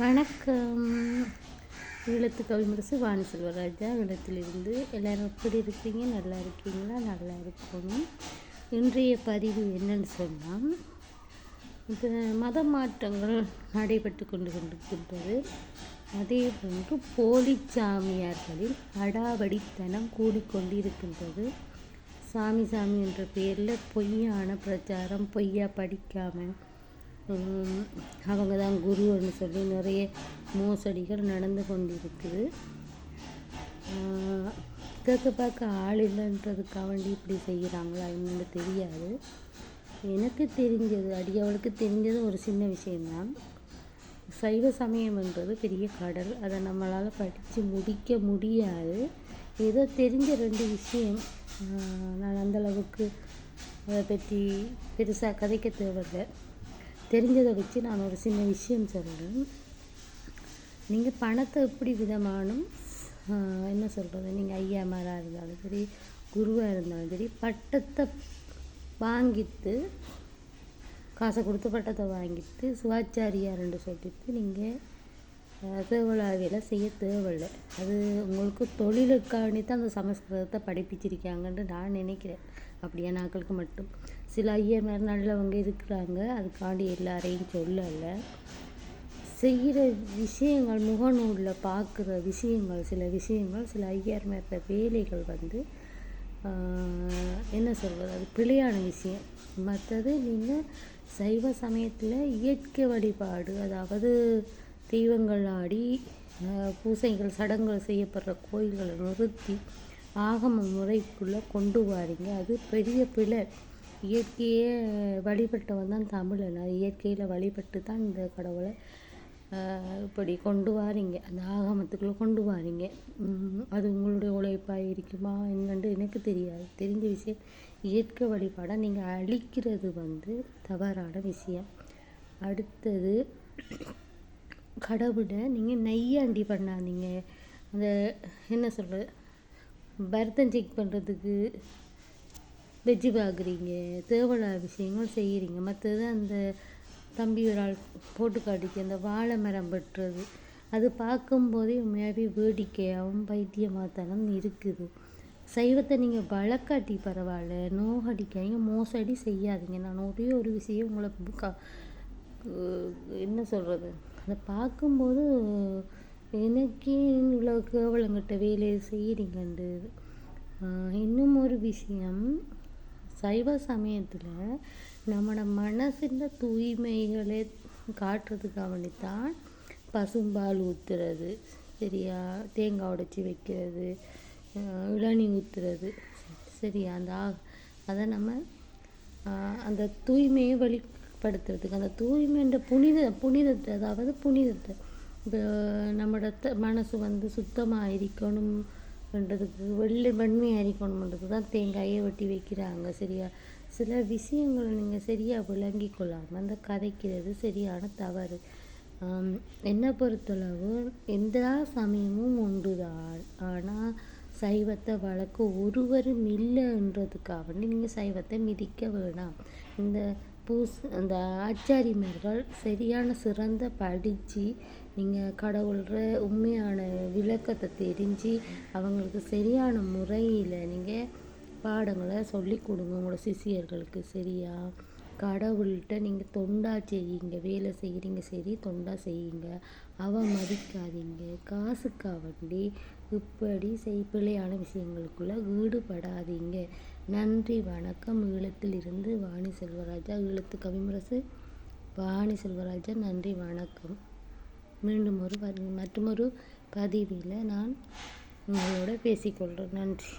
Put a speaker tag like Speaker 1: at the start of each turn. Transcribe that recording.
Speaker 1: வணக்கம். ஈழத்து கவிமுரசு வாணி செல்வராஜா ஈழத்திலிருந்து. எல்லோரும் எப்படி இருக்கீங்க? நல்லா இருக்கீங்களா? நல்லா இருக்கணும். இன்றைய பதிவு என்னன்னு சொன்னால், இப்போ மத மாற்றங்கள் நடைபெற்று கொண்டிருக்கின்றது. அதே போன்று போலி சாமியார்களின் அடாவடித்தனம் கூடிக்கொண்டிருக்கின்றது. சாமி என்ற பேரில் பொய்யான பிரச்சாரம், பொய்யா படிக்காமல் அவங்க தான் குருன்னு சொல்லி நிறைய மோசடிகள் நடந்து கொண்டிருக்குது. கேட்க பார்க்க ஆள் இல்லைன்றதுக்காக வேண்டி இப்படி செய்கிறாங்களா என்னன்னு தெரியாது. எனக்கு தெரிஞ்சது, அடியவளுக்கு தெரிஞ்சது ஒரு சின்ன விஷயம்தான். சைவ சமயம்ன்றது பெரிய கடல், அதை நம்மளால் படித்து முடிக்க முடியாது. ஏதோ தெரிஞ்ச 2 விஷயம். நான் அந்தளவுக்கு அதை பற்றி பெருசாக கதைக்க தேவையில்லை. தெரிஞ்சதை வச்சு நான் ஒரு சின்ன விஷயம் சொல்கிறேன். நீங்கள் பணத்தை எப்படி விதமானும் என்ன சொல்கிறது, நீங்கள் ஐயாமாராக இருந்தாலும் சரி, குருவாக இருந்தாலும் சரி, பட்டத்தை வாங்கிட்டு, காசை கொடுத்து பட்டத்தை வாங்கிட்டு சிவாச்சாரியார்ன்னு சொல்லிட்டு நீங்கள் தேவலாவியில் செய்ய தேவையில்லை. அது உங்களுக்கு தொழிலுக்காண்டி தான் அந்த சமஸ்கிருதத்தை படிப்பிச்சிருக்காங்கன்னு நான் நினைக்கிறேன். அப்படியே நாட்களுக்கு மட்டும் சில ஐயமார் நல்லவங்க இருக்கிறாங்க, அதுக்காண்டி எல்லாரையும் சொல்லலை. செய்கிற விஷயங்கள், முகநூலில் பார்க்குற விஷயங்கள், சில ஐயர்மார் வேலைகள் என்ன சொல்கிறது, அது பிழையான விஷயம். மற்றது நீங்கள் சைவ சமயத்தில் இயற்கை வழிபாடு, அதாவது தெய்வங்கள் ஆடி பூசைகள் சடங்குகள் செய்யப்படுற கோயில்களை நிறுத்தி ஆகம முறைக்குள்ளே கொண்டு வாரீங்க. அது பெரிய பிழை. இயற்கையே வழிபட்டவன் தான் தமிழன். இயற்கையில் வழிபட்டு தான் இந்த கடவுளை இப்படி கொண்டு வாரீங்க, அந்த ஆகமத்துக்குள்ளே கொண்டு வாரீங்க. அது உங்களுடைய உழைப்பாக இருக்குமா என்னன்னு எனக்கு தெரியாது. தெரிஞ்ச விஷயம், இயற்கை வழிபாடை நீங்கள் அழிக்கிறது தவறான விஷயம். அடுத்தது, கடவுளை நீங்கள் நெய்யாண்டி பண்ணாதீங்க. அந்த என்ன சொல்கிறது, பரதம் செக் பண்ணுறதுக்கு வெஜ்ஜு பார்க்குறீங்க, தேவலா விஷயங்கள் செய்கிறீங்க. மற்றது அந்த தம்பி ஒரு ஆள் போட்டு காட்டிச்சு, அந்த வாழை மரம் வெட்டுறது, அது பார்க்கும்போதே உண்மையாகவே வேடிக்கையாகவும் பைத்தியமாகத்தனம் இருக்குது. சைவத்தை நீங்கள் வழக்காட்டி பரவாயில்ல, நோகடிக்காதீங்க, மோசடி செய்யாதீங்க. நான் ஒரே ஒரு விஷயம் உங்களை என்ன சொல்கிறது, அதை பார்க்கும்போது எனக்கே இவ்வளோ கேவலங்கிட்ட வேலையை செய்கிறீங்கண்டு. இன்னும் ஒரு விஷயம், சைவ சமயத்தில் நம்மளோட மனசின் தூய்மைகளை காட்டுறதுக்காக வேண்டித்தான் பசும்பால் ஊற்றுறது, சரியா, தேங்காய் உடைச்சி வைக்கிறது, இளநீ ஊற்றுறது, சரியா. அதை நம்ம அந்த தூய்மையை வெளிப்படுத்துறதுக்கு, அந்த தூய்மைன்ற புனிதத்தை, அதாவது புனிதத்தை, இப்போ நம்மளோட மனசு சுத்தமாக இருக்கணும்ன்றதுக்கு, வெண்மையாக இருக்கணும்ன்றதுக்கு தான் தேங்காயை வெட்டி வைக்கிறாங்க, சரியா. சில விஷயங்களை நீங்கள் சரியாக விளங்கி கொள்ளாமல் அந்த கதைக்கிறது சரியான தவறு. என்னை பொறுத்தளவு எல்லா சமயமும் ஒன்றுதான், ஆனால் சைவத்தை வளர்க்க ஒருவரும் இல்லைன்றதுக்காக நீங்கள் சைவத்தை மிதிக்க வேணாம். அந்த ஆச்சாரிமார்கள் சரியான சிறந்த படித்து, நீங்கள் கடவுள்ற உண்மையான விளக்கத்தை தெரிஞ்சு அவங்களுக்கு சரியான முறையில் நீங்கள் பாடங்களை சொல்லி கொடுங்க உங்களோட சிஷியர்களுக்கு, சரியா. கடவுள்கிட்ட நீங்கள் தொண்டா செய்யுங்க, வேலை செய்கிறீங்க சரி, தொண்டா செய்யுங்க, மதிக்காதீங்க. காசுக்காக வேண்டி இப்படி பிழையான விஷயங்களுக்குள்ளே ஈடுபடாதீங்க. நன்றி, வணக்கம். ஈழத்திலிருந்து வாணி செல்வராஜா, ஈழத்து கவிமுரசு வாணி செல்வராஜா. நன்றி, வணக்கம். மீண்டும் மற்றொரு பதிவில் நான் உங்களோட பேசிக்கொள்கிறேன். நன்றி.